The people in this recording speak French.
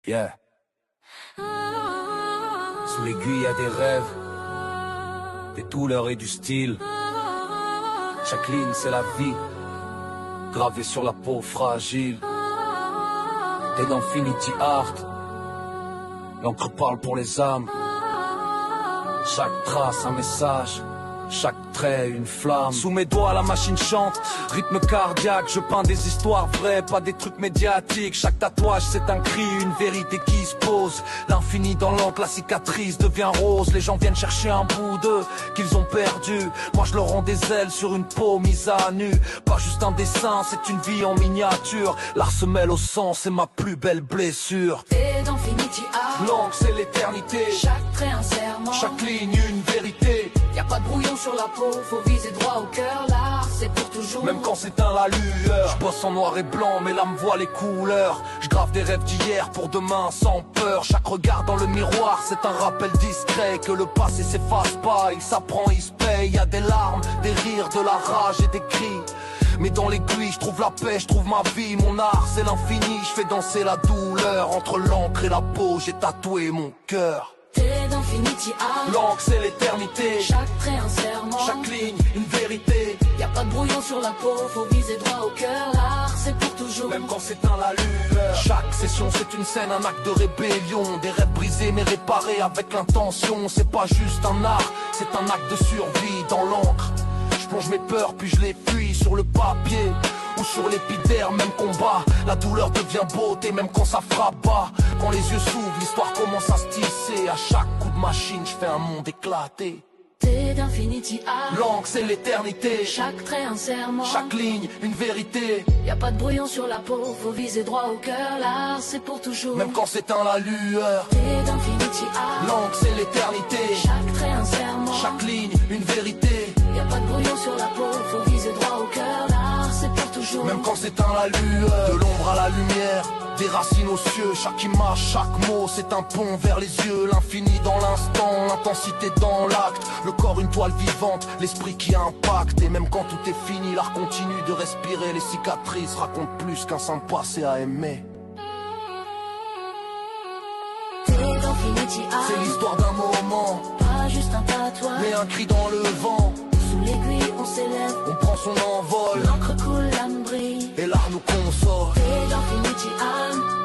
Yeah. Sous l'aiguille y a des rêves, des douleurs et du style. Chaque ligne c'est la vie, gravée sur la peau fragile. T'es d'Infinity Art, l'encre parle pour les âmes. Chaque trace un message, chaque trait une flamme. Sous mes doigts la machine chante, rythme cardiaque. Je peins des histoires vraies, pas des trucs médiatiques. Chaque tatouage c'est un cri, une vérité qui se pose. L'infini dans l'encre, la cicatrice devient rose. Les gens viennent chercher un bout d'eux qu'ils ont perdu. Moi je leur rends des ailes sur une peau mise à nu. Pas juste un dessin, c'est une vie en miniature. L'art se mêle au sang, c'est ma plus belle blessure. T'es d'Infinity Art, L'encre c'est l'éternité. chaque trait un serment, Chaque ligne une vérité. y'a pas de brouillon sur la peau, faut viser droit au cœur. L'art c'est pour toujours. Même quand s'éteint la lueur, je bosse en noir et blanc, mais l'âme voit les couleurs. Je grave des rêves d'hier pour demain sans peur. Chaque regard dans le miroir, c'est un rappel discret que le passé s'efface pas, il s'apprend, il se paye. Y a des larmes, des rires, de la rage et des cris. Mais dans l'aiguille, je trouve la paix, je trouve ma vie. Mon art, c'est l'infini, je fais danser la douleur. Entre l'encre et la peau, j'ai tatoué mon cœur. T'es d'Infinity Art, L'encre, c'est l'éternité. chaque trait un serment, Chaque ligne, une vérité. y'a pas de brouillon sur la peau, faut viser droit au cœur. L'art c'est pour toujours. Même quand s'éteint la lueur. Chaque session c'est une scène, un acte de rébellion. Des rêves brisés mais réparés avec l'intention. C'est pas juste un art, c'est un acte de survie dans l'encre. Je plonge mes peurs puis je les fuis sur le papier ou sur l'épiderme, même combat. La douleur devient beauté même quand ça frappe bas. Quand les yeux s'ouvrent, l'histoire commence à se tisser. À chaque coup de machine, je fais un monde éclaté. T'es d'Infinity Art, L'encre c'est l'éternité. chaque trait un serment, Chaque ligne, une vérité. y'a pas de brouillon sur la peau, faut viser droit au cœur. L'art c'est pour toujours. Même quand s'éteint la lueur. T'es d'Infinity Art, L'encre c'est l'éternité. chaque trait un serment, Chaque ligne, une vérité. y'a pas de brouillon sur la peau, faut viser droit au cœur. L'art c'est pour toujours. Même quand s'éteint la lueur. De l'ombre à la lumière, des racines aux cieux. Chaque image, chaque mot, c'est un pont vers les yeux. L'infini dans l'instant, l'intensité dans l'acte. Le corps une toile vivante, l'esprit qui impacte. Et même quand tout est fini, l'art continue de respirer. Les cicatrices racontent plus qu'un simple passé à aimer. T'es d'Infinity Art, C'est l'histoire d'un moment, pas juste un tatouage. mais un cri dans le vent. Sous l'aiguille on s'élève, On prend son envol, l'encre coule, l'âme brille. et l'art nous console. T'es d'Infinity Art,